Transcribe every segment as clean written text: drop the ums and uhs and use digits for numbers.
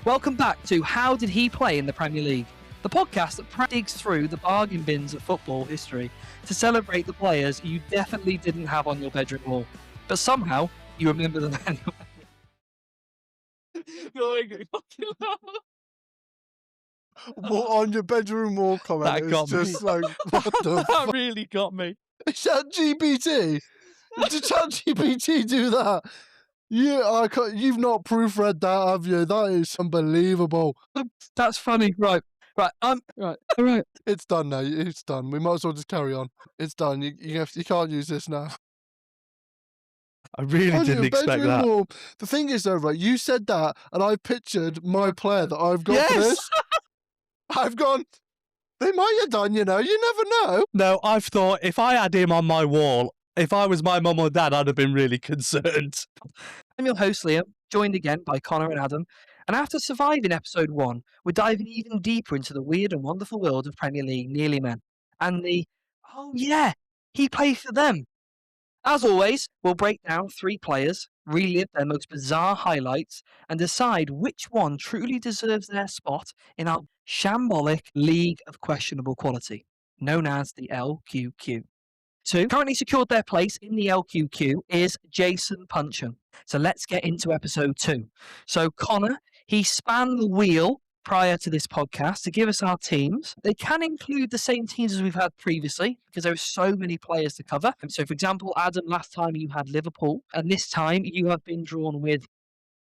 Welcome back to How Did He Play in the Premier League? The podcast that digs through the bargain bins of football history to celebrate the players you definitely didn't have on your bedroom wall, but somehow you remember them anyway. What on your bedroom wall comment? That got me. Just like, what the That really got me. Is that GPT? Did ChatGPT do that? You've not proofread that, have you? That is unbelievable. That's funny. Right. All right. It's done now. It's done. We might as well just carry on. It's done. You can't use this now. I really On didn't your expect bedroom that. wall. The thing is, though, right? You said that, and I pictured my player that I've got for this. I've gone. They might have done, you never know. No, I've thought if I had him on my wall, if I was my mum or dad, I'd have been really concerned. I'm your host, Liam, joined again by Connor and Adam. And after surviving episode 1, we're diving even deeper into the weird and wonderful world of Premier League nearly men. And he played for them. As always, we'll break down 3 players, relive their most bizarre highlights, and decide which one truly deserves their spot in our shambolic league of questionable quality, known as the LQQ. 2 currently secured their place in the LQQ is Jason Puncheon. So let's get into episode 2. So Connor, he spanned the wheel prior to this podcast to give us our teams. They can include the same teams as we've had previously because there are so many players to cover. So for example, Adam, last time you had Liverpool, and this time you have been drawn with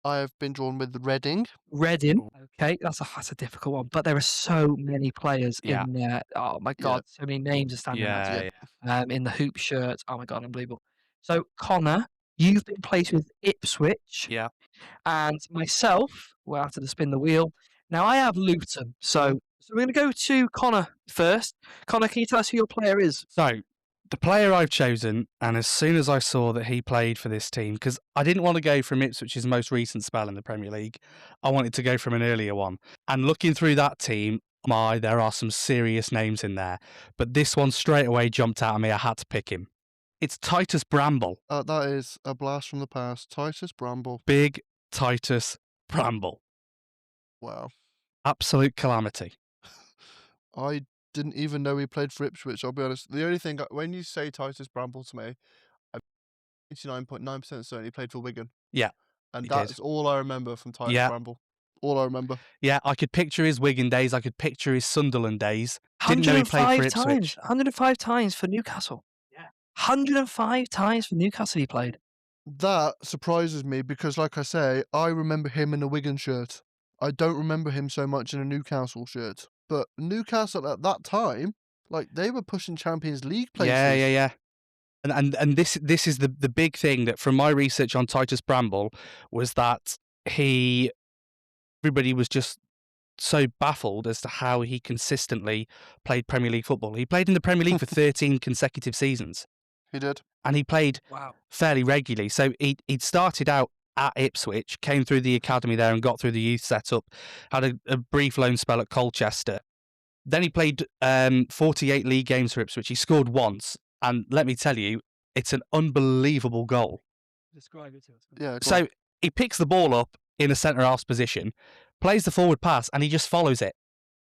I have been drawn with Reading. Okay, that's a difficult one, but there are so many players in there. Oh my God, so many names are standing out. In the hoop shirt. Oh my God, unbelievable. So Connor, you've been placed with Ipswich. Yeah. And myself, we'll have to spin the wheel. Now I have Luton. So we're going to go to Connor first. Connor, can you tell us who your player is? So, the player I've chosen, and as soon as I saw that he played for this team, because I didn't want to go from Ipswich's most recent spell in the Premier League, I wanted to go from an earlier one. And looking through that team, there are some serious names in there. But this one straight away jumped out at me. I had to pick him. It's Titus Bramble. That is a blast from the past. Titus Bramble. Big Titus Bramble. Wow. Absolute calamity. I didn't even know he played for Ipswich, I'll be honest. The only thing, when you say Titus Bramble to me, I'm 89.9% certain he played for Wigan. Yeah. And that's all I remember from Titus Bramble. All I remember. Yeah, I could picture his Wigan days. I could picture his Sunderland days. Didn't know he played for Ipswich. 105 times for Newcastle. Yeah. 105 times for Newcastle he played. That surprises me because, like I say, I remember him in a Wigan shirt. I don't remember him so much in a Newcastle shirt. But Newcastle at that time, they were pushing Champions League places. Yeah. And this is the big thing that from my research on Titus Bramble was that everybody was just so baffled as to how he consistently played Premier League football. He played in the Premier League for 13 consecutive seasons. He did. And he played fairly regularly. So he'd started out at Ipswich, came through the academy there and got through the youth setup, had a brief loan spell at Colchester. Then he played 48 league games for Ipswich. He scored once. And let me tell you, it's an unbelievable goal. Describe it to us. Yeah. So he picks the ball up in a centre-half's position, plays the forward pass, and he just follows it.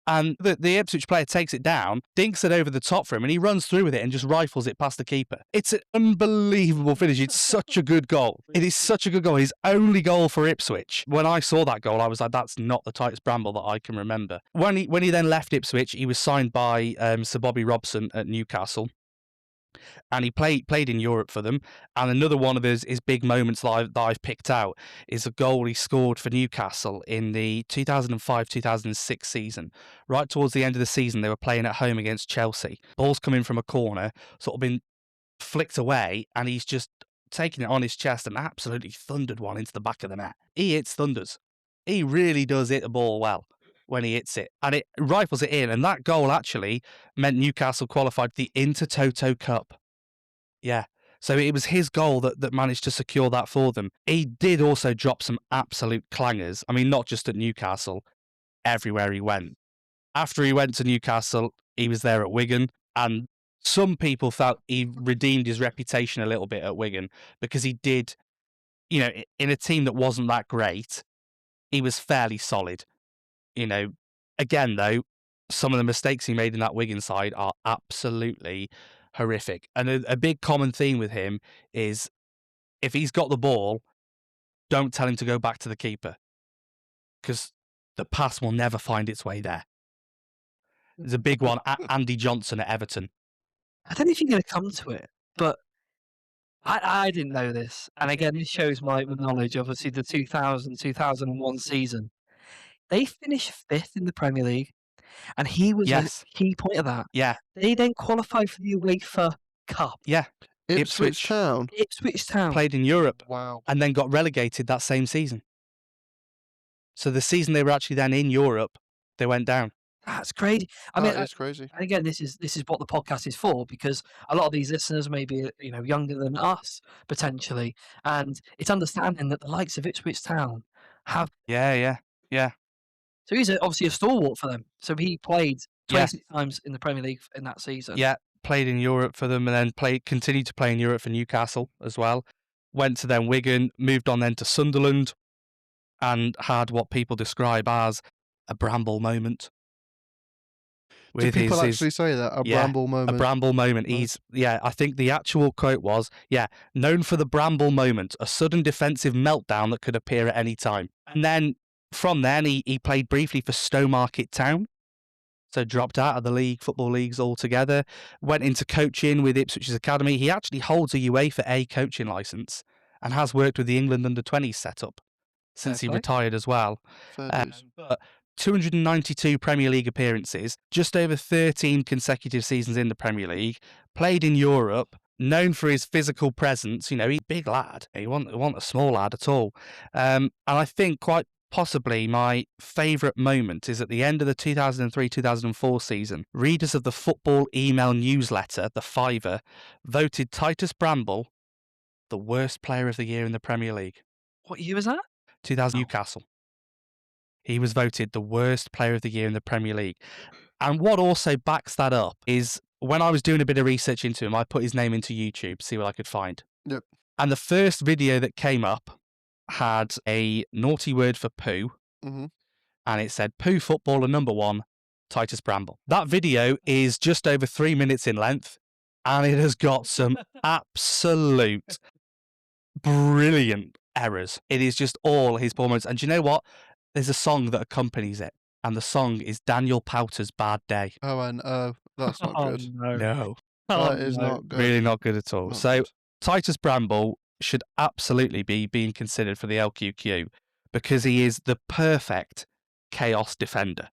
And the Ipswich player takes it down, dinks it over the top for him, and he runs through with it and just rifles it past the keeper. It's an unbelievable finish. It's such a good goal. It is such a good goal. His only goal for Ipswich. When I saw that goal, I was like, that's not the Titus Bramble that I can remember. When he then left Ipswich, he was signed by Sir Bobby Robson at Newcastle. And he played in Europe for them. And another one of his big moments that I've picked out is a goal he scored for Newcastle in the 2005-2006 season. Right towards the end of the season, they were playing at home against Chelsea. Ball's coming from a corner, sort of been flicked away, and he's just taken it on his chest and absolutely thundered one into the back of the net. He hits thunders. He really does hit the ball well when he hits it, and it rifles it in, and that goal actually meant Newcastle qualified for the Intertoto Cup. Yeah, so it was his goal that managed to secure that for them. He did also drop some absolute clangers. I mean, not just at Newcastle, everywhere he went. After he went to Newcastle, he was there at Wigan, and some people felt he redeemed his reputation a little bit at Wigan because he did, in a team that wasn't that great, he was fairly solid. You know, again, though, some of the mistakes he made in that Wigan side are absolutely horrific. And a big common theme with him is if he's got the ball, don't tell him to go back to the keeper because the pass will never find its way there. There's a big one, Andy Johnson at Everton. I don't know if you're going to come to it, but I didn't know this. And again, this shows my knowledge of obviously the 2000-2001 season. They finished 5th in the Premier League, and he was Yes. a key point of that. Yeah, They then qualified for the UEFA Cup. yeah. Ipswich Town. Ipswich Town. Played in Europe Wow. and then got relegated that same season. So the season they were actually then in Europe, they went down. That's crazy. I mean, That is crazy. and again, this is what the podcast is for, because a lot of these listeners may be younger than us potentially, and it's understanding that the likes of Ipswich Town have. Yeah. So he's obviously a stalwart for them. So he played 26 times in the Premier League in that season. Yeah, played in Europe for them and then continued to play in Europe for Newcastle as well. Went to then Wigan, moved on then to Sunderland, and had what people describe as a Bramble moment. Do people actually say that? A Bramble moment? A Bramble moment. I think the actual quote was, known for the Bramble moment, a sudden defensive meltdown that could appear at any time. And then from then, he played briefly for Stowmarket Town. So dropped out of the football leagues altogether, went into coaching with Ipswich's academy. He actually holds a UEFA A coaching licence and has worked with the England under-20s setup since he retired as well. But 292 Premier League appearances, just over 13 consecutive seasons in the Premier League, played in Europe, known for his physical presence. He's a big lad. He wasn't a small lad at all. And I think quite possibly my favourite moment is at the end of the 2003-2004 season. Readers of the football email newsletter, the Fiver, voted Titus Bramble the worst player of the year in the Premier League. What year was that? 2000 Newcastle. He was voted the worst player of the year in the Premier League. And what also backs that up is when I was doing a bit of research into him, I put his name into YouTube, see what I could find. Yep. And the first video that came up had a naughty word for poo. Mm-hmm. And it said, poo footballer number 1, Titus Bramble. That video is just over 3 minutes in length, and it has got some absolute brilliant errors. It is just all his poor moments. And do you know what? There's a song that accompanies it, and the song is Daniel Powter's Bad Day. Oh, and that's not good. No. That is not good. Really not good at all. Not So good. Titus Bramble should absolutely be being considered for the LQQ because he is the perfect chaos defender.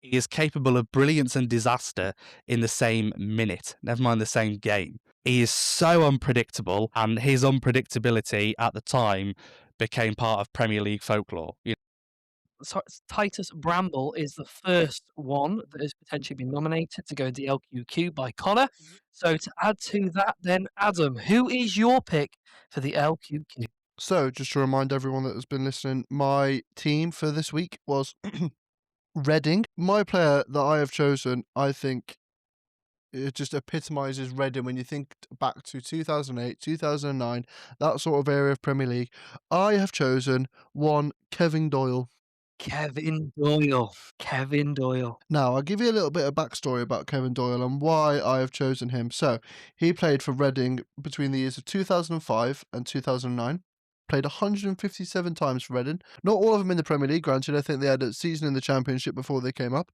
He is capable of brilliance and disaster in the same minute, never mind the same game. He is so unpredictable, and his unpredictability at the time became part of Premier League folklore. Titus Bramble is the first one that has potentially been nominated to go to the LQQ by Connor. So to add to that then, Adam, who is your pick for the LQQ? So, just to remind everyone that has been listening, my team for this week was Reading. My player that I have chosen, I think, it just epitomises Reading when you think back to 2008, 2009, that sort of area of Premier League. I have chosen one Kevin Doyle. Kevin Doyle. Kevin Doyle. Now, I'll give you a little bit of backstory about Kevin Doyle and why I have chosen him. So, he played for Reading between the years of 2005 and 2009. Played 157 times for Reading. Not all of them in the Premier League, granted. I think they had a season in the Championship before they came up.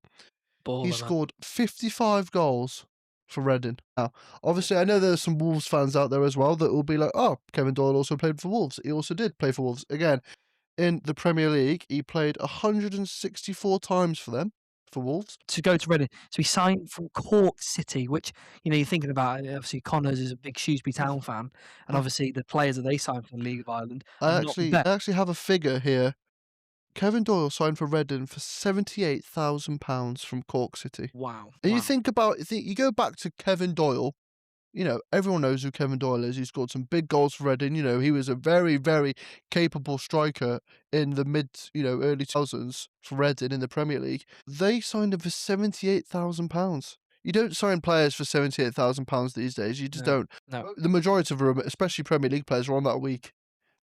He scored 55 goals for Reading. Now, obviously, I know there's some Wolves fans out there as well that will be like, oh, Kevin Doyle also played for Wolves. He also did play for Wolves. Again, in the Premier League, he played 164 times for them, for Wolves. To go to Reading. So he signed from Cork City, which, you're thinking about it, obviously Connors is a big Shrewsbury Town fan, and obviously the players that they signed from the League of Ireland I actually have a figure here. Kevin Doyle signed for Reading for £78,000 from Cork City. Wow. And you think about, you go back to Kevin Doyle, everyone knows who Kevin Doyle is. He scored some big goals for Reading. He was a very, very capable striker in the early 2000s for Reading in the Premier League. They signed him for £78,000. You don't sign players for £78,000 these days. You just don't. No. The majority of them, especially Premier League players, are on that week.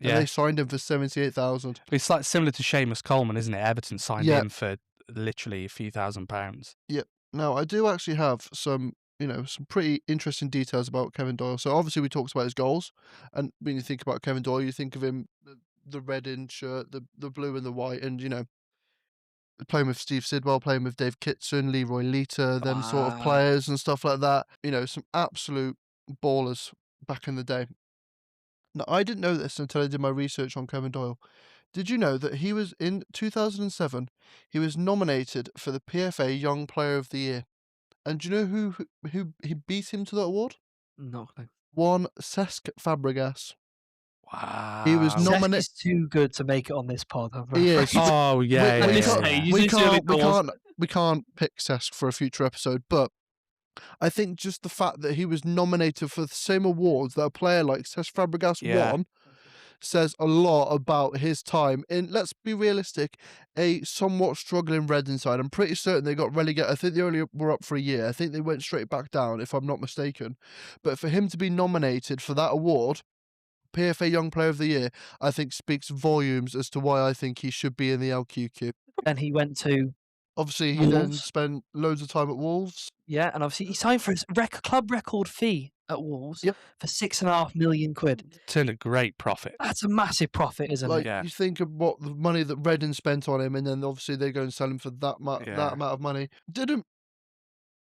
and Yeah. they signed him for 78,000. It's like similar to Seamus Coleman, isn't it? Everton signed Yeah. him for literally a few £1,000s. Now, I do actually have some pretty interesting details about Kevin Doyle. So obviously we talked about his goals, and when you think about Kevin Doyle, you think of him, the red in shirt, the blue and the white, and playing with Steve Sidwell, playing with Dave Kitson, Leroy Lita, them sort of Wow. players and stuff like that. Some absolute ballers back in the day. Now, I didn't know this until I did my research on Kevin Doyle. Did you know that he was in 2007? He was nominated for the PFA Young Player of the Year, and do you know who he beat him to that award? No clue. One Cesc Fabregas. Wow. He was Cesc nominated. is too good to make it on this pod. I'm He afraid. is. Oh, yeah. At yeah, this yeah, stage, yeah. We It's early can't. doors. We can't pick Cesc for a future episode, but I think just the fact that he was nominated for the same awards that a player like Cesc Fabregas Yeah. won says a lot about his time in, let's be realistic, a somewhat struggling Reading side. I'm pretty certain they got relegated. I think they only were up for a year. I think they went straight back down, if I'm not mistaken. But for him to be nominated for that award, PFA Young Player of the Year, I think speaks volumes as to why I think he should be in the LQQ. Then he went to Obviously, he then Wolves. spent loads of time at Wolves. Yeah, and obviously he signed for his club record fee at Wolves Yep. for £6.5 million. Turned a great profit. That's a massive profit, isn't Like, it? Yeah. you think of what the money that Reading spent on him, and then obviously they go and sell him for that Yeah. amount of money. Didn't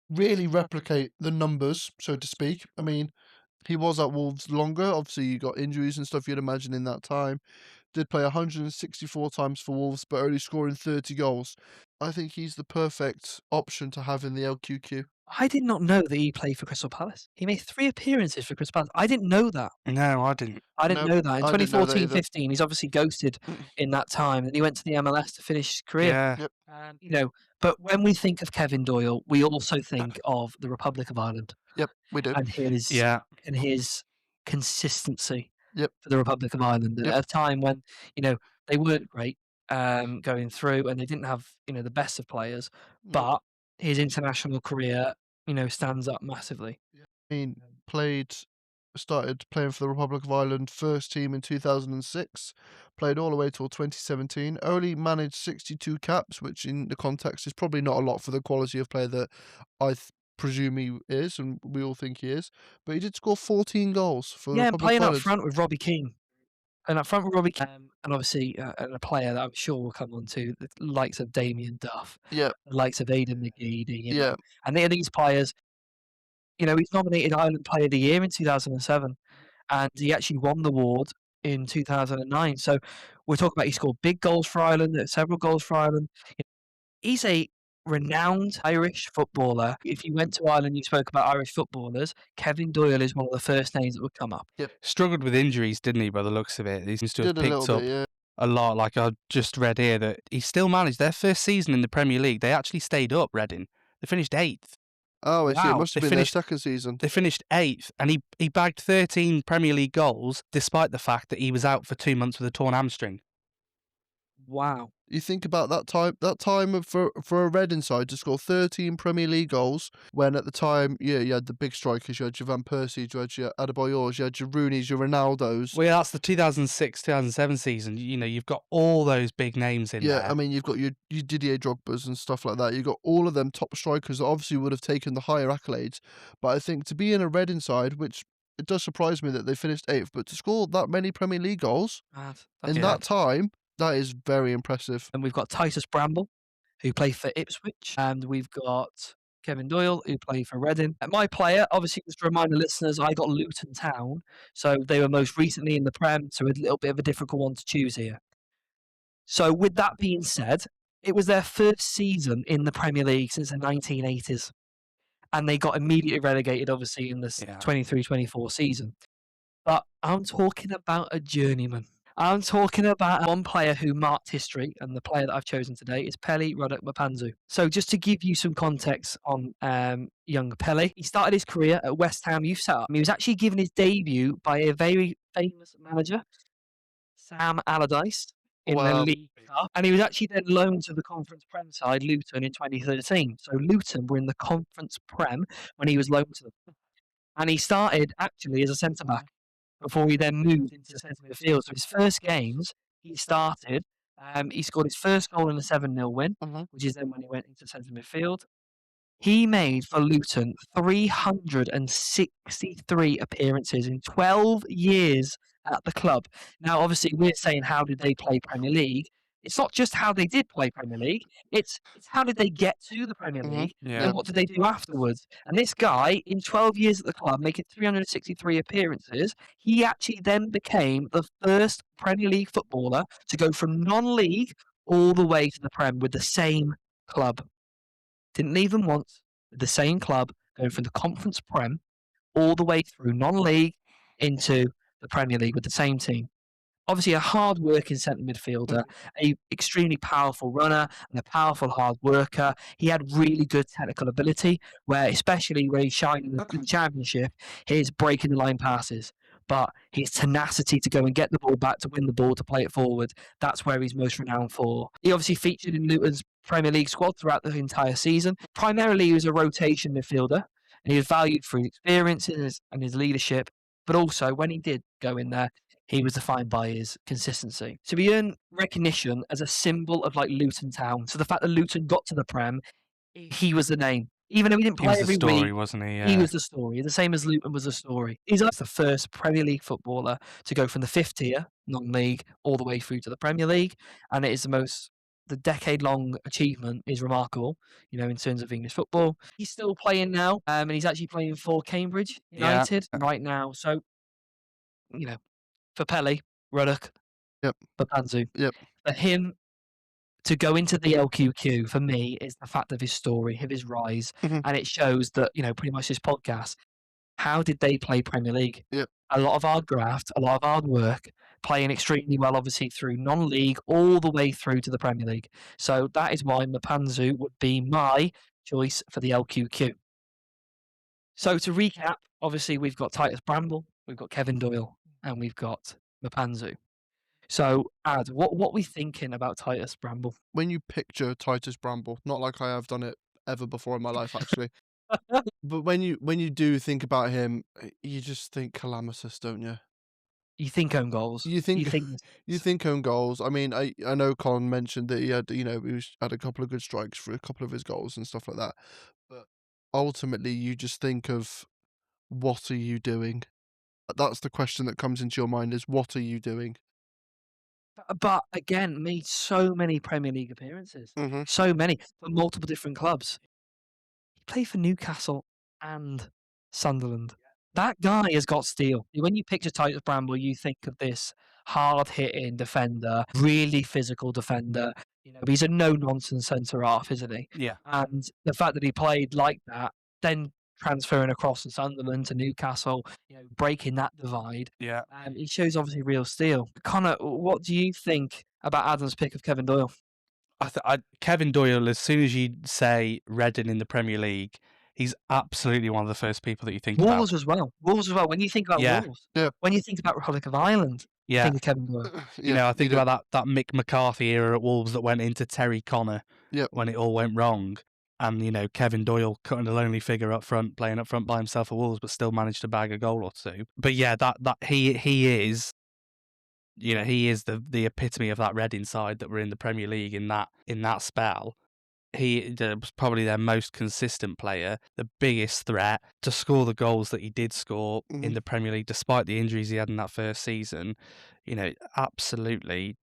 really replicate the numbers, so to speak. I mean, he was at Wolves longer. Obviously, you got injuries and stuff you'd imagine in that time. Did play 164 times for Wolves, but only scoring 30 goals. I think he's the perfect option to have in the LQQ. I did not know that he played for Crystal Palace. He made 3 appearances for Crystal Palace. I didn't know that. No, I didn't. I didn't Nope, know that. In I didn't know that either. 2014-15, he's obviously ghosted in that time, and he went to the MLS to finish his career. Yeah. Yep. And, but when we think of Kevin Doyle, we also think of the Republic of Ireland Yep, we do. and his Yeah. consistency Yep. for the Republic of Ireland Yep. at a time when they weren't great going through, and they didn't have the best of players, Yep. but his international career stands up massively. I mean, started playing for the Republic of Ireland first team in 2006, played all the way till 2017, only managed 62 caps, which in the context is probably not a lot for the quality of player that I presume he is, and we all think he is, but he did score 14 goals for the Yeah, and Republic playing of up Ireland. front with Robbie Keane. And up front with Robbie Keane, and obviously and a player that I'm sure we'll come on to, the likes of Damien Duff, Yeah, the likes of Aidan McGeady, yeah, and these players, he's nominated Ireland Player of the Year in 2007, and he actually won the award in 2009. So we're talking about he scored big goals for Ireland, several goals for Ireland. He's a renowned Irish footballer. If you went to Ireland, you spoke about Irish footballers, Kevin Doyle is one of the first names that would come up. Struggled with injuries, didn't he, by the looks of it? He seems to have did a picked little up bit, yeah. a lot. Like I just read here that he still managed their first season in the Premier League. They actually stayed up, Reading. They finished 8th. Oh, I see. It Wow, must have they been their finished- second season. They finished 8th, and he bagged 13 Premier League goals, despite the fact that he was out for 2 months with a torn hamstring. Wow. You think about that time for a Reading side to score 13 Premier League goals, when at the time, you had the big strikers, you had your Van Persie, you had your Adebayors, you had your Rooneys, your Ronaldos. Well, yeah, that's the 2006-2007 season. You've got all those big names in there. I mean, you've got your Didier Drogba's and stuff like that. You've got all of them top strikers that obviously would have taken the higher accolades. But I think to be in a Reading side, which it does surprise me that they finished 8th, but to score that many Premier League goals Mad. in Yeah. that time, that is very impressive. And we've got Titus Bramble, who played for Ipswich, and we've got Kevin Doyle, who played for Reading. And my player, obviously, just to remind the listeners, I got Luton Town, so they were most recently in the Prem, so a little bit of a difficult one to choose here. So with that being said, it was their first season in the Premier League since the 1980s, and they got immediately relegated, obviously, in the Yeah. 23-24 season. But I'm talking about a journeyman. I'm talking about one player who marked history, and the player that I've chosen today is Pelly, Ruddock, Mpanzu. So just to give you some context on young Pelly, he started his career at West Ham Youth Setup. He was actually given his debut by a very famous manager, Sam Allardyce, in the Wow. League Cup, and he was actually then loaned to the Conference Prem side, Luton, in 2013. So Luton were in the Conference Prem when he was loaned to them. And he started actually as a centre-back. before he then moved into centre midfield. So his first games, he started. He scored his first goal in a 7-0 win, which is then when he went into centre midfield. He made for Luton 363 appearances in 12 years at the club. Now, obviously, we're saying how did they play Premier League? It's not just how they did play Premier League. It's how did they get to the Premier League, Yeah. and what did they do afterwards? And this guy, in 12 years at the club, making 363 appearances, he actually then became the first Premier League footballer to go from non-league all the way to the Prem with the same club. Didn't leave them once, with the same club, going from the Conference Prem all the way through non-league into the Premier League with the same team. Obviously, a hard-working centre midfielder, a extremely powerful runner, and a powerful hard worker. He had really good technical ability, where especially when he shined in the Championship, his breaking the line passes. But his tenacity to go and get the ball back, to win the ball, to play it forward, that's where he's most renowned for. He obviously featured in Luton's Premier League squad throughout the entire season. Primarily, he was a rotation midfielder, and he was valued for his experiences and his leadership. But also, when he did go in there, he was defined by his consistency. So he earned recognition as a symbol of like Luton Town. So the fact that Luton got to the Prem, he was the name. Even though he didn't He play was the every story, week, wasn't he? he was the story. The same as Luton was the story. He's the first Premier League footballer to go from the 5th tier, non-league, all the way through to the Premier League. And it is the decade-long achievement is remarkable, in terms of English football. He's still playing now, and he's actually playing for Cambridge United right now. So, for Pelly, Ruddock, Yep. Mpanzu, Yep. for him to go into the LQQ, for me, is the fact of his story, of his rise. And it shows that, pretty much this podcast, how did they play Premier League? Yep. A lot of hard graft, a lot of hard work, playing extremely well, obviously, through non-league all the way through to the Premier League. So that is why Mpanzu would be my choice for the LQQ. So to recap, obviously, we've got Titus Bramble, we've got Kevin Doyle, and we've got Mpanzu. So, Ad, what we thinking about Titus Bramble? When you picture Titus Bramble, not like I have done it ever before in my life, actually, but when you do think about him, you just think calamitous, don't you? You think own goals. You think mistakes. you think own goals. I mean, I know Colin mentioned that he had had a couple of good strikes for a couple of his goals and stuff like that, but ultimately you just think of what are you doing? That's the question that comes into your mind: is what are you doing? But again, made so many Premier League appearances. So many for multiple different clubs. He played for Newcastle and Sunderland. That guy has got steel. When you picture Titus Bramble, you think of this hard-hitting defender, really physical defender. He's a no-nonsense centre-half, isn't he? Yeah. And the fact that he played like that, then transferring across to Sunderland to Newcastle, breaking that divide, Yeah. it shows obviously real steel. Connor, what do you think about Adam's pick of Kevin Doyle? Kevin Doyle, as soon as you say Reading in the Premier League, he's absolutely one of the first people that you think about. Wolves as well. When you think about Wolves, when you think about Republic of Ireland, think of Kevin Doyle. I think about that Mick McCarthy era at Wolves that went into Terry Connor when it all went wrong. And, Kevin Doyle cutting a lonely figure up front, playing up front by himself at Wolves, but still managed to bag a goal or two. But yeah, that he is, he is the epitome of that Reading side that were in the Premier League in that spell. He was probably their most consistent player, the biggest threat to score the goals that he did score in the Premier League, despite the injuries he had in that first season. Absolutely.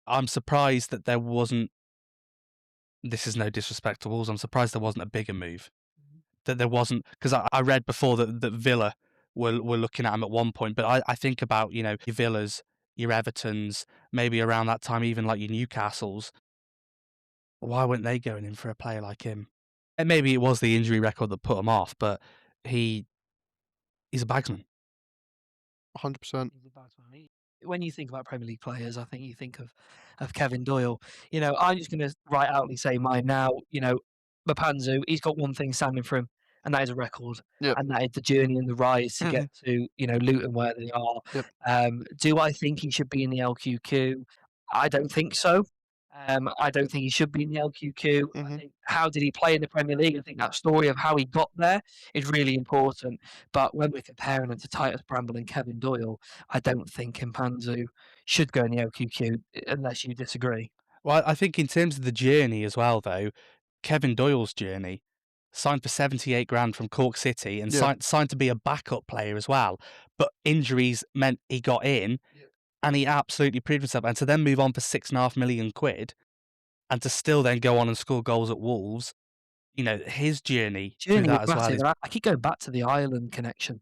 I'm surprised that there wasn't. This is no disrespect to Wolves. I'm surprised there wasn't a bigger move. That there wasn't, because I read before that Villa were looking at him at one point. But I think about your Villas, your Evertons, maybe around that time even like your Newcastles. Why weren't they going in for a player like him? And maybe it was the injury record that put him off, but he's a bagsman. 100%. When you think about Premier League players, I think you think of Kevin Doyle. I'm just going to right outly say mine now. Mpanzu, he's got one thing standing for him, and that is a record. Yep. And that is the journey and the rise to get to, Luton where they are. Yep. Do I think he should be in the LQQ? I don't think so. I don't think he should be in the LQQ. I Mhm. think how did he play in the Premier League? I think that story of how he got there is really important. But when we're comparing him to Titus, Bramble, and Kevin Doyle, I don't think Mpanzu should go in the LQQ unless you disagree. Well, I think in terms of the journey as well, though, Kevin Doyle's journey, signed for 78 grand from Cork City and Yeah. signed to be a backup player as well. But injuries meant he got in and he absolutely proved himself. And to then move on for £6.5 million and to still then go on and score goals at Wolves, his journey through Journey was that as well massive, is, and I keep going back to the Ireland connection.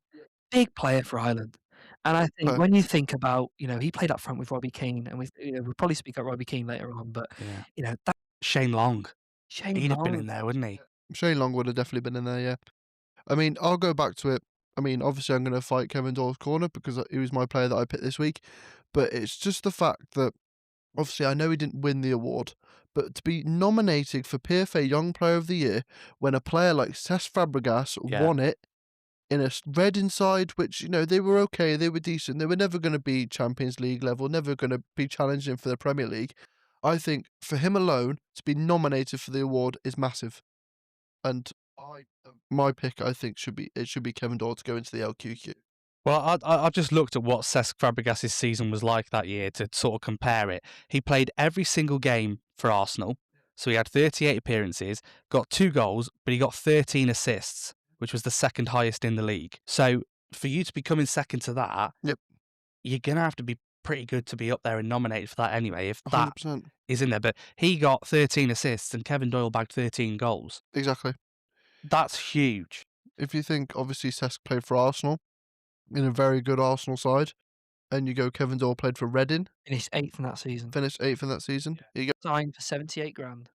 Big player for Ireland. And I think Okay. when you think about, he played up front with Robbie Keane, and we'll probably speak about Robbie Keane later on, but, yeah. that Shane Long. Shane He'd have been Long. in there, wouldn't he? Shane Long would have definitely been in there, yeah. I mean, I'll go back to it. I mean, obviously, I'm going to fight Kevin Doyle's corner because he was my player that I picked this week. But it's just the fact that, obviously, I know he didn't win the award, but to be nominated for PFA Young Player of the Year when a player like Cesc Fabregas Yeah. won it in a Reading side, which, they were okay, they were decent, they were never going to be Champions League level, never going to be challenging for the Premier League. I think for him alone to be nominated for the award is massive. And my pick, I think, should be Kevin Doyle to go into the LQQ. Well, I've just looked at what Cesc Fabregas' season was like that year to sort of compare it. He played every single game for Arsenal, so he had 38 appearances, got 2 goals, but he got 13 assists, which was the second highest in the league. So for you to be coming second to that, Yep. you're going to have to be pretty good to be up there and nominated for that anyway, if that 100%. is in there. But he got 13 assists and Kevin Doyle bagged 13 goals. Exactly. That's huge. If you think, obviously, Cesc played for Arsenal in a very good Arsenal side, and you go Kevin Doyle played for Reading, Finished 8th in that season. finished 8th in that season. Here you go. Signed for 78 grand.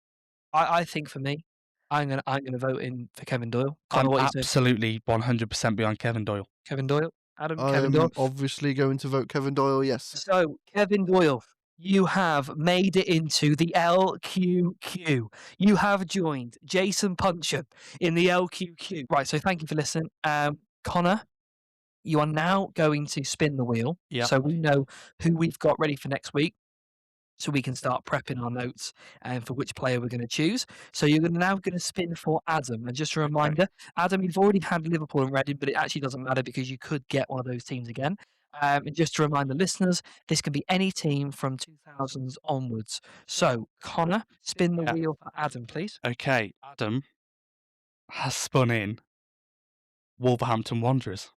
I think for me, I'm gonna vote in for Kevin Doyle. Connor, I'm what you say? absolutely 100% behind Kevin Doyle. Kevin Doyle? Adam, Kevin I'm Doyle? obviously going to vote Kevin Doyle, yes. So, Kevin Doyle, you have made it into the LQQ. You have joined Jason Puncher in the LQQ. Right, so thank you for listening. Connor, you are now going to spin the wheel. Yep. So we know who we've got ready for next week. So we can start prepping our notes for which player we're going to choose. So you're now going to spin for Adam. And just a reminder, Adam, you've already had Liverpool and Reading, but it actually doesn't matter because you could get one of those teams again. And just to remind the listeners, this can be any team from 2000s onwards. So, Connor, spin the wheel for Adam, please. Okay, Adam has spun in Wolverhampton Wanderers.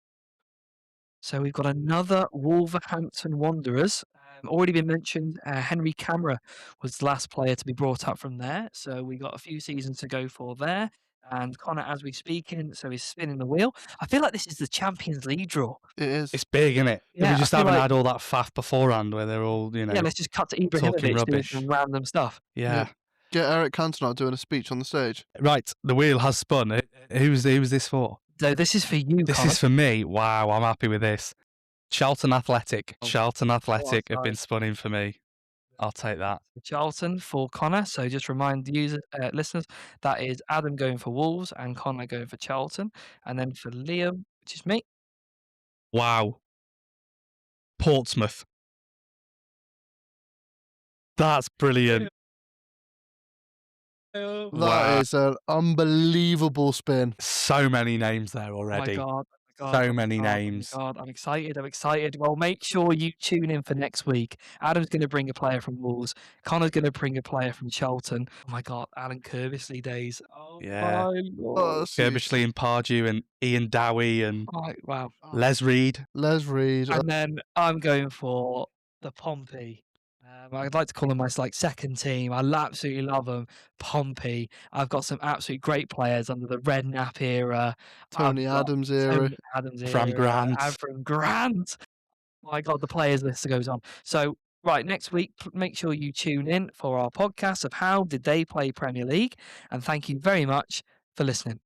So we've got another Wolverhampton Wanderers. Already been mentioned, Henry Camara was the last player to be brought up from there. So we got a few seasons to go for there. And Connor, as we speaking, so he's spinning the wheel. I feel like this is the Champions League draw. It is. It's big, isn't it? Yeah, we just I feel haven't like- had all that faff beforehand where they're all, Yeah, let's just cut to talking Ibrahimovic doing rubbish. some random stuff. Yeah. Get Eric Cantona doing a speech on the stage. Right, the wheel has spun. Who's this for? So this is for you, This Connor. is for me. Wow, I'm happy with this. Charlton Athletic. Oh, Charlton Athletic have been nice. spun in for me. I'll take that. Charlton for Connor. So just remind the listeners, that is Adam going for Wolves and Connor going for Charlton. And then for Liam, which is me, Wow. Portsmouth. That's brilliant. That Wow. is an unbelievable spin. So many names there Oh my already. God. So many names. Oh my God, I'm excited. Well, make sure you tune in for next week. Adam's going to bring a player from Wolves. Connor's going to bring a player from Charlton. Oh my God, Alan Kirbysley days. Oh Yeah. my Lord. Kirbysley and Pardew and Ian Dowie and Wow. Les Reed. Les Reed. And then I'm going for the Pompey. I'd like to call them my second team. I absolutely love them. Pompey. I've got some absolutely great players under the Redknapp era. Tony I've got Adams era. Tony Adams Avram era, Grant. Avram Grant. My God, the players list goes on. So, right, next week, make sure you tune in for our podcast of how did they play Premier League. And thank you very much for listening.